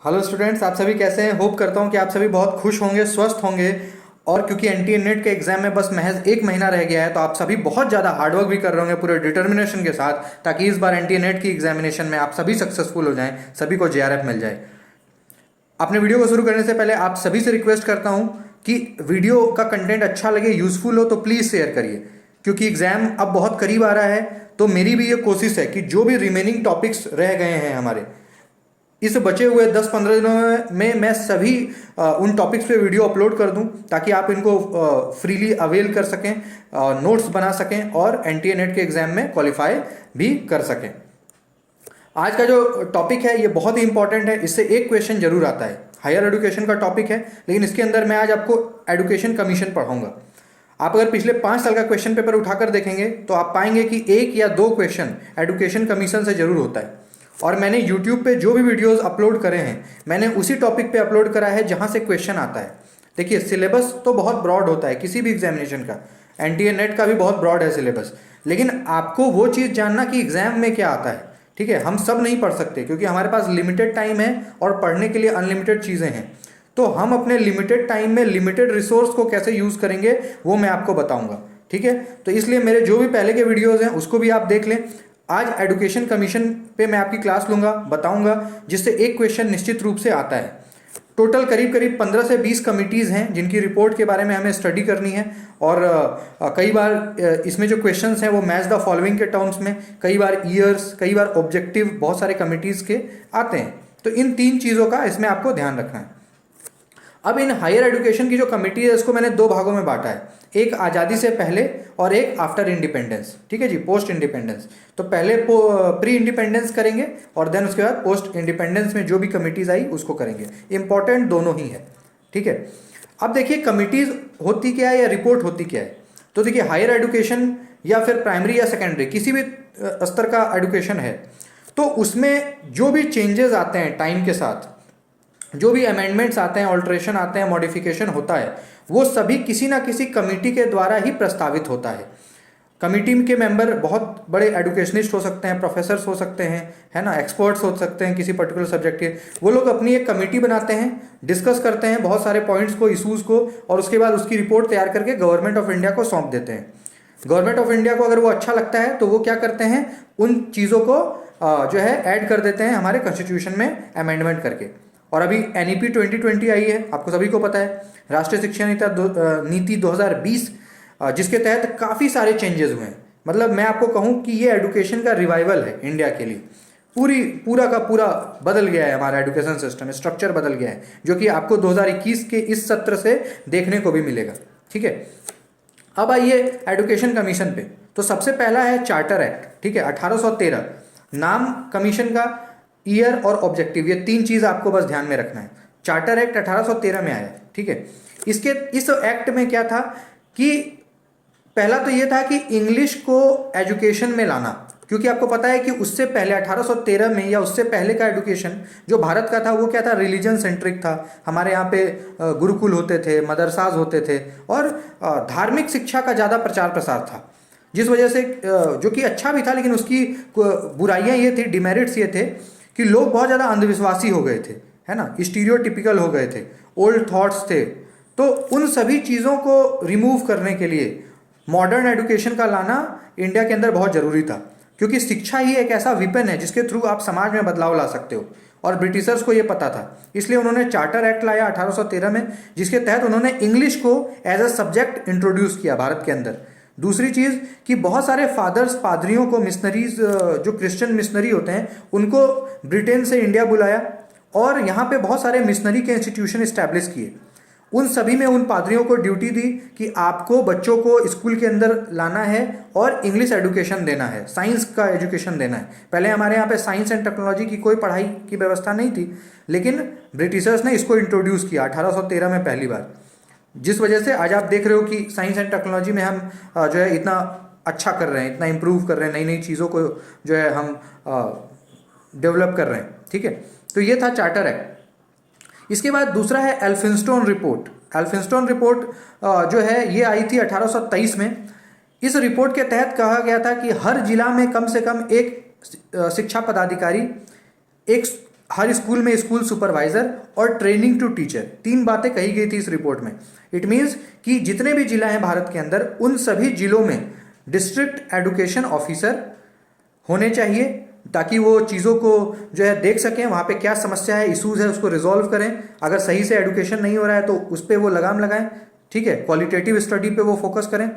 Hello students, आप सभी कैसे हैं। होप करता हूं कि आप सभी बहुत खुश होंगे, स्वस्थ होंगे। और क्योंकि एनटीए नेट के एग्जाम में बस महज एक महीना रह गया है, तो आप सभी बहुत ज़्यादा हार्डवर्क भी कर रहे होंगे पूरे डिटर्मिनेशन के साथ, ताकि इस बार एनटीए नेट की एग्जामिनेशन में आप सभी सक्सेसफुल हो जाएं, सभी को जेआरएफ मिल जाए। अपने वीडियो को शुरू करने से पहले आप सभी से रिक्वेस्ट करता हूं कि वीडियो का कंटेंट अच्छा लगे, यूजफुल हो, तो प्लीज़ शेयर करिए। क्योंकि एग्जाम अब बहुत करीब आ रहा है, तो मेरी भी ये कोशिश है कि जो भी रिमेनिंग टॉपिक्स रह गए हैं हमारे, इस बचे हुए 10-15 दिनों में मैं सभी उन टॉपिक्स पे वीडियो अपलोड कर दूं, ताकि आप इनको फ्रीली अवेल कर सकें, नोट्स बना सकें और एनटीए नेट के एग्जाम में क्वालिफाई भी कर सकें। आज का जो टॉपिक है ये बहुत ही इंपॉर्टेंट है, इससे एक क्वेश्चन जरूर आता है। हायर एजुकेशन का टॉपिक है, लेकिन इसके अंदर मैं आज आपको एजुकेशन कमीशन पढ़ाऊंगा। आप अगर पिछले 5 साल का क्वेश्चन पेपर उठाकर देखेंगे तो आप पाएंगे कि 1 या 2 क्वेश्चन एजुकेशन कमीशन से जरूर होता है। और मैंने YouTube पे जो भी वीडियोस अपलोड करे हैं, मैंने उसी टॉपिक पे अपलोड करा है जहां से क्वेश्चन आता है। देखिए, सिलेबस तो बहुत ब्रॉड होता है किसी भी एग्जामिनेशन का, एनटीए नेट का भी बहुत ब्रॉड है सिलेबस, लेकिन आपको वो चीज़ जानना कि एग्जाम में क्या आता है। ठीक है, हम सब नहीं पढ़ सकते क्योंकि हमारे पास लिमिटेड टाइम है और पढ़ने के लिए अनलिमिटेड चीज़ें हैं। तो हम अपने लिमिटेड टाइम में लिमिटेड रिसोर्स को कैसे यूज़ करेंगे वो मैं आपको बताऊंगा। ठीक है, तो इसलिए मेरे जो भी पहले के वीडियोज़ हैं उसको भी आप देख लें। आज एजुकेशन कमीशन पे मैं आपकी क्लास लूंगा, बताऊंगा, जिससे एक क्वेश्चन निश्चित रूप से आता है। टोटल करीब करीब 15 से 20 कमिटीज़ हैं जिनकी रिपोर्ट के बारे में हमें स्टडी करनी है। और कई बार इसमें जो क्वेश्चंस हैं वो मैच द फॉलोइंग के टर्म्स में, कई बार ईयर्स, कई बार ऑब्जेक्टिव, बहुत सारे कमिटीज़ के आते हैं। तो इन 3 चीज़ों का इसमें आपको ध्यान रखना है। अब इन हायर एजुकेशन की जो कमिटी है इसको मैंने 2 भागों में बांटा है, एक आज़ादी से पहले और एक आफ्टर इंडिपेंडेंस। ठीक है जी, पोस्ट इंडिपेंडेंस। तो पहले प्री इंडिपेंडेंस करेंगे और देन उसके बाद पोस्ट इंडिपेंडेंस में जो भी कमिटीज़ आई उसको करेंगे। इंपॉर्टेंट दोनों ही है। ठीक है, अब देखिए कमिटीज़ होती क्या है या रिपोर्ट होती क्या है। तो देखिए, हायर एजुकेशन या फिर प्राइमरी या सेकेंडरी किसी भी स्तर का एजुकेशन है, तो उसमें जो भी चेंजेस आते हैं टाइम के साथ, जो भी अमेंडमेंट्स आते हैं, ऑल्ट्रेशन आते हैं, मॉडिफिकेशन होता है, वो सभी किसी ना किसी कमेटी के द्वारा ही प्रस्तावित होता है। कमेटी के मेंबर बहुत बड़े एजुकेशनिस्ट हो सकते हैं, प्रोफेसर्स हो सकते हैं, है ना, एक्सपर्ट्स हो सकते हैं किसी पर्टिकुलर सब्जेक्ट के। वो लोग अपनी एक कमेटी बनाते हैं, डिस्कस करते हैं बहुत सारे पॉइंट्स को, इशूज़ को, और उसके बाद उसकी रिपोर्ट तैयार करके गवर्नमेंट ऑफ इंडिया को सौंप देते हैं। गवर्नमेंट ऑफ इंडिया को अगर वो अच्छा लगता है तो वो क्या करते हैं, उन चीज़ों को जो है ऐड कर देते हैं हमारे कॉन्स्टिट्यूशन में अमेंडमेंट करके। और अभी एनईपी 2020 आई है, आपको सभी को पता है, राष्ट्रीय शिक्षा नीति 2020, जिसके तहत काफ़ी सारे चेंजेस हुए हैं। मतलब मैं आपको कहूँ कि ये एजुकेशन का रिवाइवल है इंडिया के लिए। पूरा का पूरा बदल गया है हमारा एजुकेशन सिस्टम, स्ट्रक्चर बदल गया है, जो कि आपको 2021 के इस सत्र से देखने को भी मिलेगा। ठीक है, अब आइए एजुकेशन कमीशन पे। तो सबसे पहला है चार्टर एक्ट। ठीक है, 1813 नाम कमीशन का, ईयर और ऑब्जेक्टिव, ये 3 चीज़ आपको बस ध्यान में रखना है। चार्टर एक्ट 1813 में आया। ठीक है, इस एक्ट में क्या था कि पहला तो ये था कि इंग्लिश को एजुकेशन में लाना, क्योंकि आपको पता है कि उससे पहले 1813 में या उससे पहले का एजुकेशन जो भारत का था वो क्या था, रिलीजन सेंट्रिक था। हमारे यहाँ पे गुरुकुल होते थे, मदरसाज होते थे, और धार्मिक शिक्षा का ज़्यादा प्रचार प्रसार था, जिस वजह से जो कि अच्छा भी था, लेकिन उसकी बुराइयाँ ये थी, डिमेरिट्स ये थे कि लोग बहुत ज़्यादा अंधविश्वासी हो गए थे, है ना, स्टीरियोटिपिकल हो गए थे, ओल्ड थॉट्स थे। तो उन सभी चीज़ों को रिमूव करने के लिए मॉडर्न एजुकेशन का लाना इंडिया के अंदर बहुत ज़रूरी था, क्योंकि शिक्षा ही एक ऐसा विपन है जिसके थ्रू आप समाज में बदलाव ला सकते हो, और ब्रिटिशर्स को ये पता था। इसलिए उन्होंने चार्टर एक्ट लाया 1813 में, जिसके तहत उन्होंने इंग्लिश को एज अ सब्जेक्ट इंट्रोड्यूस किया भारत के अंदर। दूसरी चीज़ कि बहुत सारे फादर्स, पादरियों को, मिशनरीज, जो क्रिश्चियन मिशनरी होते हैं, उनको ब्रिटेन से इंडिया बुलाया और यहाँ पे बहुत सारे मिशनरी के इंस्टीट्यूशन इस्टेब्लिश किए। उन सभी में उन पादरियों को ड्यूटी दी कि आपको बच्चों को स्कूल के अंदर लाना है और इंग्लिश एजुकेशन देना है, साइंस का एजुकेशन देना है। पहले हमारे यहाँ पे साइंस एंड टेक्नोलॉजी की कोई पढ़ाई की व्यवस्था नहीं थी, लेकिन ब्रिटिशर्स ने इसको इंट्रोड्यूस किया 1813 में पहली बार, जिस वजह से आज आप देख रहे हो कि साइंस एंड टेक्नोलॉजी में हम जो है इतना अच्छा कर रहे हैं, इतना इम्प्रूव कर रहे हैं, नई नई चीज़ों को जो है हम डेवलप कर रहे हैं। ठीक है, तो ये था चार्टर एक्ट। इसके बाद दूसरा है एल्फिंस्टोन रिपोर्ट। एल्फिंस्टोन रिपोर्ट जो है ये आई थी 1823 में। इस रिपोर्ट के तहत कहा गया था कि हर जिला में कम से कम एक शिक्षा पदाधिकारी, एक हर स्कूल में स्कूल सुपरवाइजर और ट्रेनिंग टू टीचर, 3 बातें कही गई थी इस रिपोर्ट में। इट मीन्स कि जितने भी जिला हैं भारत के अंदर, उन सभी जिलों में डिस्ट्रिक्ट एजुकेशन ऑफिसर होने चाहिए, ताकि वो चीज़ों को जो है देख सकें, वहाँ पे क्या समस्या है, इशूज़ है, उसको रिजॉल्व करें। अगर सही से एजुकेशन नहीं हो रहा है तो उस पर वो लगाम लगाएं, ठीक है, क्वालिटेटिव स्टडी पे वो फोकस करें।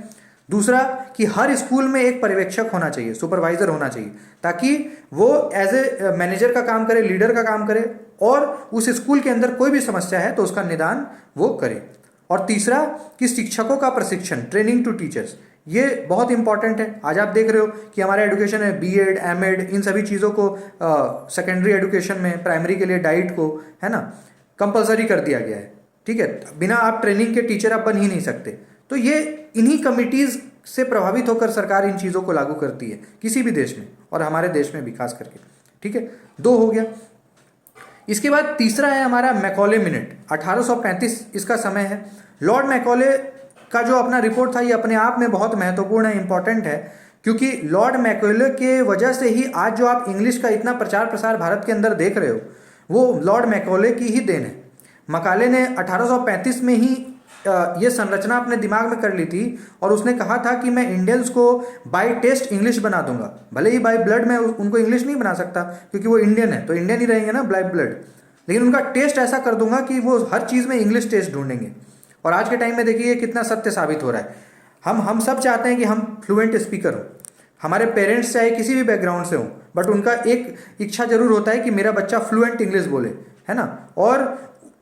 दूसरा कि हर स्कूल में एक पर्यवेक्षक होना चाहिए, सुपरवाइजर होना चाहिए, ताकि वो एज ए मैनेजर का काम करे, लीडर का काम करे, और उस स्कूल के अंदर कोई भी समस्या है तो उसका निदान वो करे। और तीसरा कि शिक्षकों का प्रशिक्षण, ट्रेनिंग टू टीचर्स, ये बहुत इंपॉर्टेंट है। आज आप देख रहे हो कि हमारा एजुकेशन है, बीएड, एमएड, इन सभी चीज़ों को सेकेंडरी एजुकेशन में, प्राइमरी के लिए डाइट को, है ना, कंपलसरी कर दिया गया है, ठीक है। बिना आप ट्रेनिंग के टीचर आप बन ही नहीं सकते। तो ये इन्हीं कमिटीज़ से प्रभावित होकर सरकार इन चीज़ों को लागू करती है किसी भी देश में, और हमारे देश में भी खास करके, ठीक है। 2 हो गया। इसके बाद तीसरा है हमारा मैकॉले मिनट, 1835 इसका समय है। लॉर्ड मैकॉले का जो अपना रिपोर्ट था, ये अपने आप में बहुत महत्वपूर्ण है, इंपॉर्टेंट है, क्योंकि लॉर्ड मैकॉले के वजह से ही आज जो आप इंग्लिश का इतना प्रचार प्रसार भारत के अंदर देख रहे हो, वो लॉर्ड मैकॉले की ही देन है। मैकॉले ने 1835 में ही ये संरचना अपने दिमाग में कर ली थी, और उसने कहा था कि मैं इंडियंस को बाय टेस्ट इंग्लिश बना दूंगा। भले ही बाय ब्लड में उनको इंग्लिश नहीं बना सकता, क्योंकि वो इंडियन है, तो इंडियन ही रहेंगे ना बाय ब्लड, लेकिन उनका टेस्ट ऐसा कर दूंगा कि वो हर चीज़ में इंग्लिश टेस्ट ढूंढेंगे। और आज के टाइम में देखिए कितना सत्य साबित हो रहा है। हम सब चाहते हैं कि हम फ्लुएंट स्पीकर हो। हमारे पेरेंट्स चाहे किसी भी बैकग्राउंड से हों, बट उनका एक इच्छा जरूर होता है कि मेरा बच्चा फ्लुएंट इंग्लिश बोले, है ना, और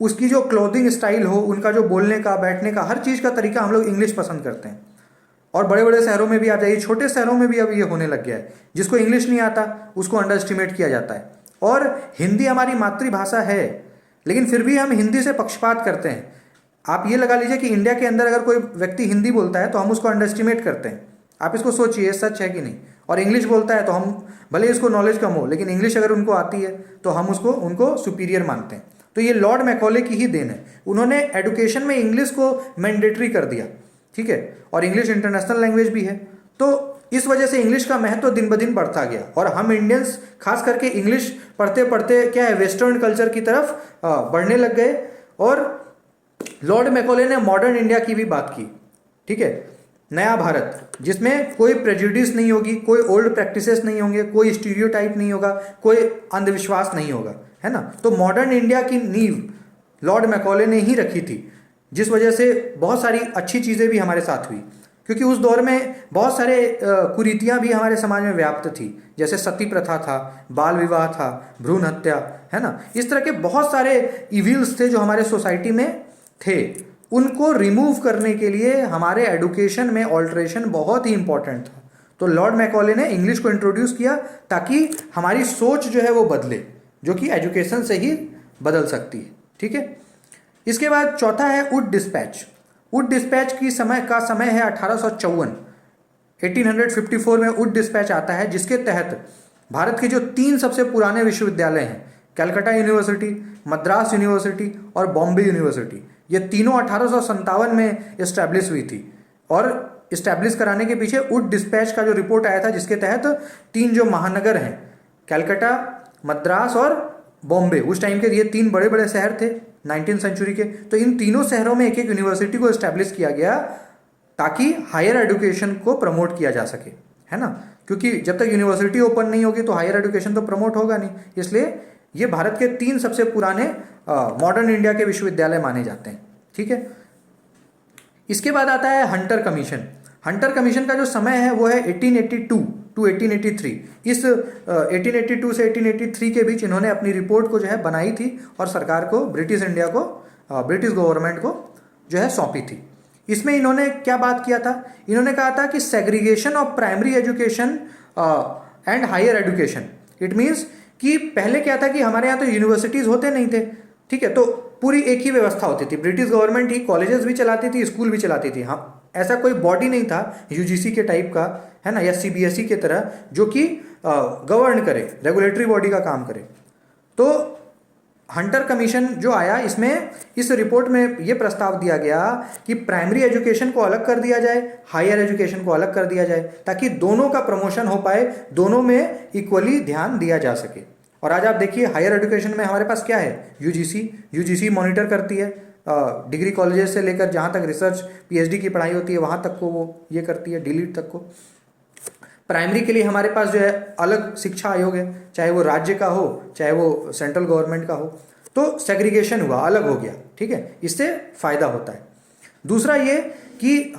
उसकी जो क्लोथिंग स्टाइल हो, उनका जो बोलने का, बैठने का, हर चीज़ का तरीका हम लोग इंग्लिश पसंद करते हैं। और बड़े बड़े शहरों में भी आ जाइए, छोटे शहरों में भी अब ये होने लग गया है। जिसको इंग्लिश नहीं आता उसको अंडर एस्टिमेट किया जाता है। और हिंदी हमारी मातृभाषा है, लेकिन फिर भी हम हिंदी से पक्षपात करते हैं। आप ये लगा लीजिए कि इंडिया के अंदर अगर कोई व्यक्ति हिंदी बोलता है तो हम उसको अंडर एस्टिमेट करते हैं। आप इसको सोचिए, सच है कि नहीं। और इंग्लिश बोलता है तो हम, भले इसको नॉलेज कम हो, लेकिन इंग्लिश अगर उनको आती है तो हम उनको सुपीरियर मानते हैं। तो ये लॉर्ड मैकॉले की ही देन है। उन्होंने एजुकेशन में इंग्लिश को मैंडेटरी कर दिया, ठीक है, और इंग्लिश इंटरनेशनल लैंग्वेज भी है। तो इस वजह से इंग्लिश का महत्व दिन ब दिन बढ़ता गया, और हम इंडियंस खास करके इंग्लिश पढ़ते पढ़ते क्या है, वेस्टर्न कल्चर की तरफ बढ़ने लग गए। और लॉर्ड मैकॉले ने मॉडर्न इंडिया की भी बात की, ठीक है, नया भारत, जिसमें कोई प्रेजुडिस नहीं होगी, कोई ओल्ड प्रैक्टिसेस नहीं होंगे, कोई स्टीरियोटाइप नहीं होगा, कोई अंधविश्वास नहीं होगा, है ना। तो मॉडर्न इंडिया की नींव लॉर्ड मैकॉले ने ही रखी थी, जिस वजह से बहुत सारी अच्छी चीज़ें भी हमारे साथ हुई। क्योंकि उस दौर में बहुत सारे कुरीतियाँ भी हमारे समाज में व्याप्त थी, जैसे सती प्रथा था, बाल विवाह था, भ्रूण हत्या, है ना। इस तरह के बहुत सारे इविल्स थे जो हमारे सोसाइटी में थे। उनको रिमूव करने के लिए हमारे एजुकेशन में ऑल्ट्रेशन बहुत ही इंपॉर्टेंट था। तो लॉर्ड मैकॉले ने इंग्लिश को इंट्रोड्यूस किया ताकि हमारी सोच जो है वो बदले, जो कि एजुकेशन से ही बदल सकती है, ठीक है। इसके बाद चौथा है वुड डिस्पैच। वुड डिस्पैच की समय है 1854। 1854 में वुड डिस्पैच आता है, जिसके तहत भारत के जो 3 सबसे पुराने विश्वविद्यालय हैं, कलकत्ता यूनिवर्सिटी, मद्रास यूनिवर्सिटी और बॉम्बे यूनिवर्सिटी, ये तीनों 1857 में इस्टेब्लिश हुई थी। और इस्टेब्लिश कराने के पीछे वुड डिस्पैच का जो रिपोर्ट आया था, जिसके तहत 3 जो महानगर हैं, कलकत्ता, मद्रास और बॉम्बे, उस टाइम के ये 3 बड़े बड़े शहर थे 19वीं सेंचुरी के। तो इन तीनों शहरों में एक एक यूनिवर्सिटी को इस्टेब्लिश किया गया ताकि हायर एजुकेशन को प्रमोट किया जा सके, है ना। क्योंकि जब तक यूनिवर्सिटी ओपन नहीं होगी तो हायर एजुकेशन तो प्रमोट होगा नहीं। इसलिए ये भारत के 3 सबसे पुराने मॉडर्न इंडिया के विश्वविद्यालय माने जाते हैं, ठीक है। इसके बाद आता है हंटर कमीशन। हंटर कमीशन का जो समय है वो है 1882 टू 1883। इस 1882 से 1883 के बीच इन्होंने अपनी रिपोर्ट को जो है बनाई थी और सरकार को, ब्रिटिश इंडिया को, ब्रिटिश गवर्नमेंट को जो है सौंपी थी। इसमें इन्होंने क्या बात किया था, इन्होंने कहा था कि segregation of primary education and higher education. It means कि पहले क्या था कि हमारे यहाँ तो यूनिवर्सिटीज़ होते नहीं थे, ठीक है, तो पूरी एक ही व्यवस्था होती थी। ब्रिटिश गवर्नमेंट ही कॉलेजेस भी चलाती थी, स्कूल भी चलाती थी। हाँ, ऐसा कोई बॉडी नहीं था यूजीसी के टाइप का, है ना, या सीबीएसई के तरह, जो कि गवर्न करे, रेगुलेटरी बॉडी का काम करे। तो हंटर कमीशन जो आया, इसमें इस रिपोर्ट में ये प्रस्ताव दिया गया कि प्राइमरी एजुकेशन को अलग कर दिया जाए, हायर एजुकेशन को अलग कर दिया जाए, ताकि दोनों का प्रमोशन हो पाए, दोनों में इक्वली ध्यान दिया जा सके। और आज आप देखिए हायर एजुकेशन में हमारे पास क्या है, यूजीसी मॉनिटर करती है डिग्री कॉलेजेस से लेकर जहाँ तक रिसर्च पीएचडी की पढ़ाई होती है वहाँ तक को वो ये करती है, डीलीट तक को। प्राइमरी के लिए हमारे पास जो है अलग शिक्षा आयोग है, चाहे वो राज्य का हो चाहे वो सेंट्रल गवर्नमेंट का हो, तो सेग्रीगेशन हुआ, अलग हो गया, ठीक है, इससे फायदा होता है। दूसरा ये कि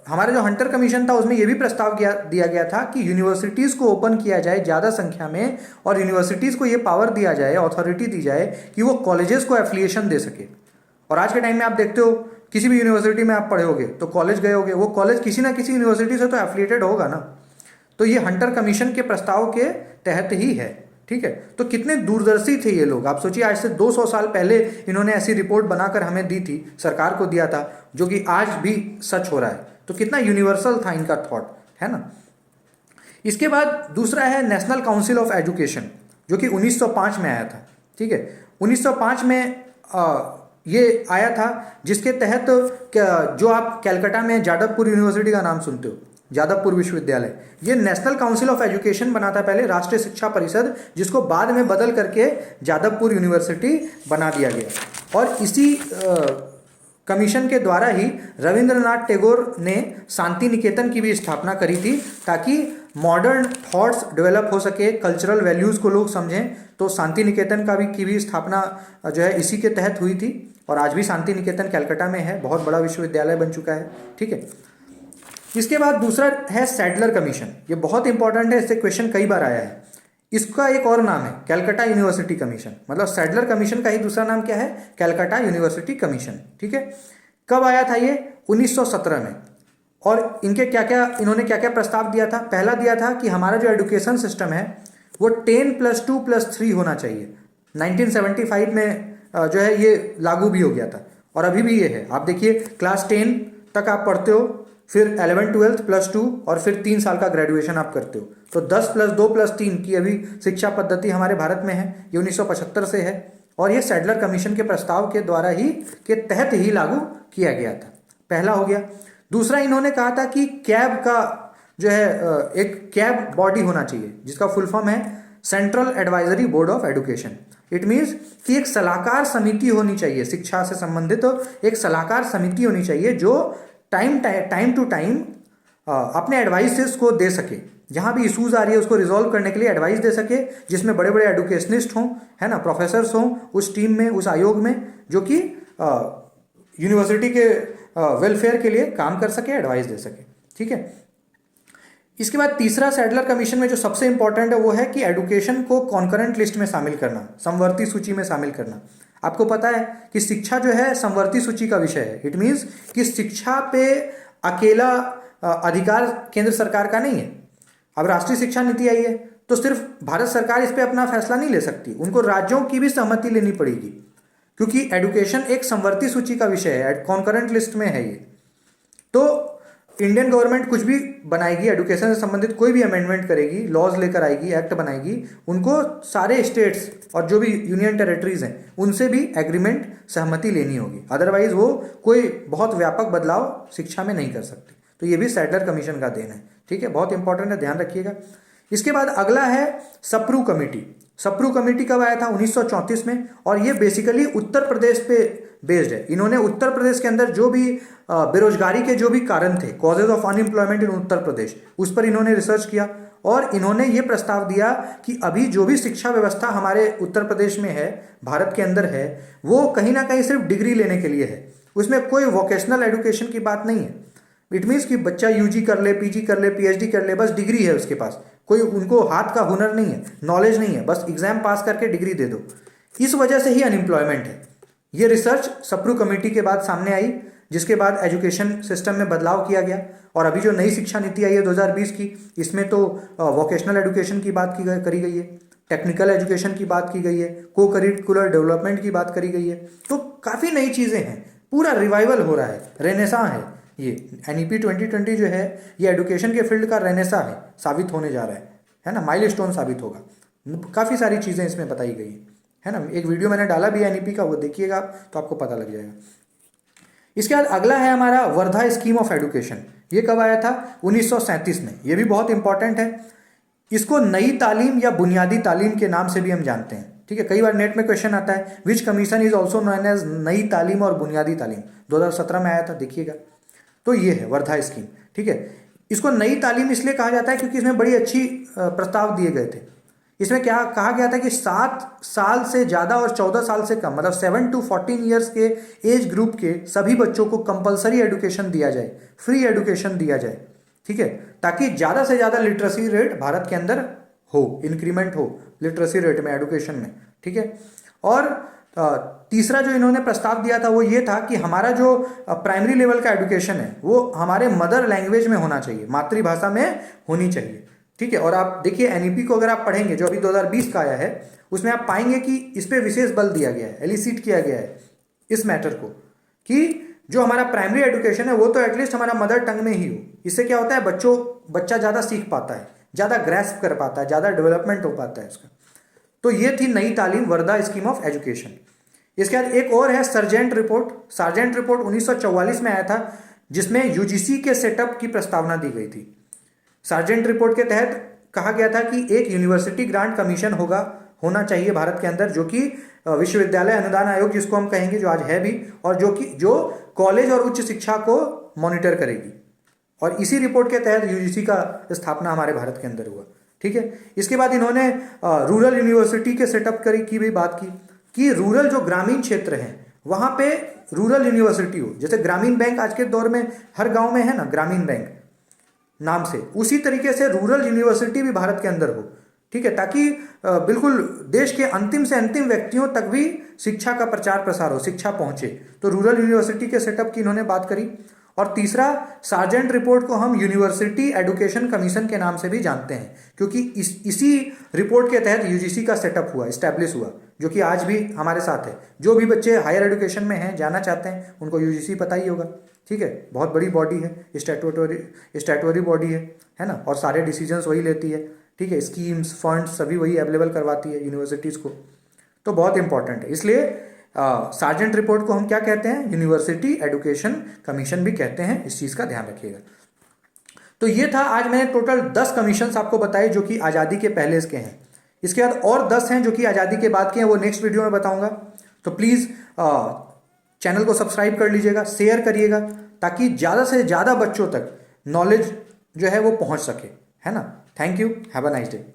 हमारा जो हंटर कमीशन था उसमें ये भी प्रस्ताव दिया गया था कि यूनिवर्सिटीज़ को ओपन किया जाए ज़्यादा संख्या में, और यूनिवर्सिटीज़ को ये पावर दिया जाए, अथॉरिटी दी जाए कि वो कॉलेजेस को एफिलिएशन दे सके। और आज के टाइम में आप देखते हो किसी भी यूनिवर्सिटी में आप पढ़े होगे तो कॉलेज गए होगे, वो कॉलेज किसी ना किसी यूनिवर्सिटी से तो एफिलिएटेड होगा ना, तो ये हंटर कमीशन के प्रस्ताव के तहत ही है, ठीक है। तो कितने दूरदर्शी थे ये लोग, आप सोचिए आज से 200 साल पहले इन्होंने ऐसी रिपोर्ट बनाकर हमें दी थी, सरकार को दिया था, जो कि आज भी सच हो रहा है। तो कितना यूनिवर्सल था इनका थॉट, है ना। इसके बाद दूसरा है नेशनल काउंसिल ऑफ एजुकेशन, जो कि 1905 में आया था, ठीक है। 1905 में ये आया था, जिसके तहत जो आप कलकत्ता में जादवपुर यूनिवर्सिटी का नाम सुनते हो, जादवपुर विश्वविद्यालय, ये नेशनल काउंसिल ऑफ एजुकेशन बना था पहले, राष्ट्रीय शिक्षा परिषद, जिसको बाद में बदल करके जादवपुर यूनिवर्सिटी बना दिया गया। और इसी कमीशन के द्वारा ही रविंद्रनाथ टैगोर ने शांति निकेतन की भी स्थापना करी थी, ताकि मॉडर्न थॉट्स डेवलप हो सके, कल्चरल वैल्यूज़ को लोग समझें। तो शांति निकेतन की भी स्थापना जो है इसी के तहत हुई थी, और आज भी शांति निकेतन कलकत्ता में है, बहुत बड़ा विश्वविद्यालय बन चुका है, ठीक है। इसके बाद दूसरा है सैडलर कमीशन, ये बहुत इंपॉर्टेंट है, इससे क्वेश्चन कई बार आया है। इसका एक और नाम है कलकत्ता यूनिवर्सिटी कमीशन, मतलब सैडलर कमीशन का ही दूसरा नाम क्या है, कलकत्ता यूनिवर्सिटी कमीशन, ठीक है। कब आया था ये, 1917 में। और इन्होंने क्या क्या प्रस्ताव दिया था। पहला दिया था कि हमारा जो एजुकेशन सिस्टम है वो 10+2+3 होना चाहिए। 1975 में जो है ये लागू भी हो गया था, और अभी भी ये है। आप देखिए क्लास 10 तक आप पढ़ते हो, फिर 11 12 +2, और फिर 3 साल का ग्रेजुएशन आप करते हो। तो 10+2+3 की अभी शिक्षा पद्धति हमारे भारत में है, ये 1975 से है, और ये सैडलर कमीशन के प्रस्ताव के द्वारा ही के तहत ही लागू किया गया था। पहला हो गया। दूसरा इन्होंने कहा था कि कैब का जो है एक कैब बॉडी होना चाहिए, जिसका फुल फॉर्म है central advisory board of education. It means कि एक सलाहकार समिति होनी चाहिए, शिक्षा से संबंधित तो एक सलाहकार समिति होनी चाहिए, जो टाइम टू टाइम अपने एडवाइसेस को दे सके, जहाँ भी इशूज़ आ रही है उसको रिजॉल्व करने के लिए एडवाइस दे सके, जिसमें बड़े बड़े एडुकेशनिस्ट हों, है ना, प्रोफेसर्स हों उस टीम में, उस आयोग में, जो कि यूनिवर्सिटी के वेलफेयर के लिए काम कर सके, एडवाइस दे सके, ठीक है। इसके बाद तीसरा सैडलर कमीशन में जो सबसे इंपॉर्टेंट है वो है कि एडुकेशन को कॉन्करेंट लिस्ट में शामिल करना, समवर्ती सूची में शामिल करना। आपको पता है कि शिक्षा जो है समवर्ती सूची का विषय है। इट मीन्स कि शिक्षा पे अकेला अधिकार केंद्र सरकार का नहीं है। अब राष्ट्रीय शिक्षा नीति आई है तो सिर्फ भारत सरकार इस पे अपना फैसला नहीं ले सकती, उनको राज्यों की भी सहमति लेनी पड़ेगी, क्योंकि एडुकेशन एक समवर्ती सूची का विषय है, कॉन्करेंट लिस्ट में है ये। तो इंडियन गवर्नमेंट कुछ भी बनाएगी, एडुकेशन से संबंधित कोई भी अमेंडमेंट करेगी, लॉज लेकर आएगी, एक्ट बनाएगी, उनको सारे स्टेट्स और जो भी यूनियन टेरिटरीज हैं उनसे भी एग्रीमेंट, सहमति लेनी होगी, अदरवाइज वो कोई बहुत व्यापक बदलाव शिक्षा में नहीं कर सकती। तो ये भी सैडलर कमीशन का देन है, ठीक है, बहुत इंपॉर्टेंट है, ध्यान रखिएगा। इसके बाद अगला है सप्रू कमेटी। सप्रू कमेटी कब आया था, 1934 में, और ये बेसिकली उत्तर प्रदेश पे बेस्ड है। इन्होंने उत्तर प्रदेश के अंदर जो भी बेरोजगारी के जो भी कारण थे, कॉजेज ऑफ अनएम्प्लॉयमेंट इन उत्तर प्रदेश, उस पर इन्होंने रिसर्च किया, और इन्होंने ये प्रस्ताव दिया कि अभी जो भी शिक्षा व्यवस्था हमारे उत्तर प्रदेश में है, भारत के अंदर है, वो कहीं ना कहीं सिर्फ डिग्री लेने के लिए है, उसमें कोई वोकेशनल एजुकेशन की बात नहीं है। इट मीन्स कि बच्चा यूजी कर ले, पीजी कर ले, पीएचडी कर ले, बस डिग्री है उसके पास, कोई उनको हाथ का हुनर नहीं है, नॉलेज नहीं है, बस एग्जाम पास करके डिग्री दे दो। इस वजह से ही अनएम्प्लॉयमेंट है। ये रिसर्च सप्रू कमेटी के बाद सामने आई, जिसके बाद एजुकेशन सिस्टम में बदलाव किया गया, और अभी जो नई शिक्षा नीति आई है 2020 की, इसमें तो वोकेशनल एजुकेशन की बात करी गई है, टेक्निकल एजुकेशन की बात की गई है, को करिकुलर डेवलपमेंट की बात करी गई है। तो काफ़ी नई चीज़ें हैं, पूरा रिवाइवल हो रहा है, रेनेसां है। ये एनईपी 2020 जो है ये एजुकेशन के फील्ड का रेनेसा है, साबित होने जा रहा है ना, माइलस्टोन साबित होगा। काफ़ी सारी चीज़ें इसमें बताई गई है ना, एक वीडियो मैंने डाला भी एनईपी का, वो देखिएगा तो आपको पता लग जाएगा। इसके बाद अगला है हमारा वर्धा स्कीम ऑफ एजुकेशन। ये कब आया था, 1937 में। ये भी बहुत इंपॉर्टेंट है। इसको नई तालीम या बुनियादी तालीम के नाम से भी हम जानते हैं। ठीक है, कई बार नेट में क्वेश्चन आता है which commission is also known as Nai Talim और बुनियादी तालीम, 2017 में आया था, देखिएगा। तो ये है वर्धा स्कीम। ठीक है, इसको नई तालीम इसलिए कहा जाता है क्योंकि इसमें बड़ी अच्छी प्रस्ताव दिए गए थे। इसमें क्या कहा गया था कि 7 साल से ज़्यादा और 14 साल से कम, मतलब 7 to 14 ईयर्स के एज ग्रुप के सभी बच्चों को कंपलसरी एडुकेशन दिया जाए, फ्री एडुकेशन दिया जाए। ठीक है, ताकि ज़्यादा से ज़्यादा लिटरेसी रेट भारत के अंदर हो, इंक्रीमेंट हो लिटरेसी रेट में, एडुकेशन में। ठीक है, और तीसरा जो इन्होंने प्रस्ताव दिया था वो ये था कि हमारा जो प्राइमरी लेवल का एडुकेशन है वो हमारे मदर लैंग्वेज में होना चाहिए, मातृभाषा में होनी चाहिए। ठीक है, और आप देखिए एनईपी को अगर आप पढ़ेंगे जो अभी 2020 का आया है उसमें आप पाएंगे कि इस पर विशेष बल दिया गया है, एलिसिट किया गया है इस मैटर को कि जो हमारा प्राइमरी एडुकेशन है वो तो एटलीस्ट हमारा मदर टंग में ही हो। इससे क्या होता है, बच्चा ज़्यादा सीख पाता है, ज़्यादा ग्रैस्प कर पाता है, ज़्यादा डेवलपमेंट हो पाता है उसका। तो ये थी नई तालीम, वर्धा स्कीम ऑफ एजुकेशन। इसके बाद एक और है सार्जेंट रिपोर्ट। सार्जेंट रिपोर्ट 1944 में आया था जिसमें यूजीसी के सेटअप की प्रस्तावना दी गई थी। सार्जेंट रिपोर्ट के तहत कहा गया था कि एक यूनिवर्सिटी ग्रांट कमीशन होना चाहिए भारत के अंदर, जो कि विश्वविद्यालय अनुदान आयोग जिसको हम कहेंगे, जो आज है भी, और जो कॉलेज और उच्च शिक्षा को मॉनिटर करेगी। और इसी रिपोर्ट के तहत यूजीसी का स्थापना हमारे भारत के अंदर हुआ। ठीक है, इसके बाद इन्होंने रूरल यूनिवर्सिटी के सेटअप की भी बात की कि रूरल जो ग्रामीण क्षेत्र हैं वहाँ पे रूरल यूनिवर्सिटी हो। जैसे ग्रामीण बैंक आज के दौर में हर गांव में है ना, ग्रामीण बैंक नाम से, उसी तरीके से रूरल यूनिवर्सिटी भी भारत के अंदर हो। ठीक है, ताकि बिल्कुल देश के अंतिम से अंतिम व्यक्तियों तक भी शिक्षा का प्रचार प्रसार हो, शिक्षा पहुंचे। तो रूरल यूनिवर्सिटी के सेटअप की इन्होंने बात करी। और तीसरा, सार्जेंट रिपोर्ट को हम यूनिवर्सिटी एडुकेशन कमीशन के नाम से भी जानते हैं क्योंकि इसी रिपोर्ट के तहत यूजीसी का सेटअप हुआ, इस्टेब्लिश हुआ, जो कि आज भी हमारे साथ है। जो भी बच्चे हायर एडुकेशन में हैं, जाना चाहते हैं, उनको यूजीसी पता ही होगा। ठीक है, बहुत बड़ी बॉडी है, स्टैट्यूटरी बॉडी है ना, और सारे डिसीजंस वही लेती है। ठीक है, स्कीम्स, फंड्स सभी वही अवेलेबल करवाती है यूनिवर्सिटीज़ को। तो बहुत इंपॉर्टेंट है, इसलिए सार्जेंट रिपोर्ट को हम क्या कहते हैं, यूनिवर्सिटी एडुकेशन कमीशन भी कहते हैं। इस चीज़ का ध्यान रखिएगा। तो ये था, आज मैंने टोटल 10 कमीशंस आपको बताए जो कि आज़ादी के पहले के हैं। इसके बाद और 10 हैं जो कि आज़ादी के बाद के हैं, वो नेक्स्ट वीडियो में बताऊंगा। तो प्लीज़ चैनल को सब्सक्राइब कर लीजिएगा, शेयर करिएगा, ताकि ज़्यादा से ज़्यादा बच्चों तक नॉलेज जो है वो पहुंच सके, है ना। Thank you, have a nice day.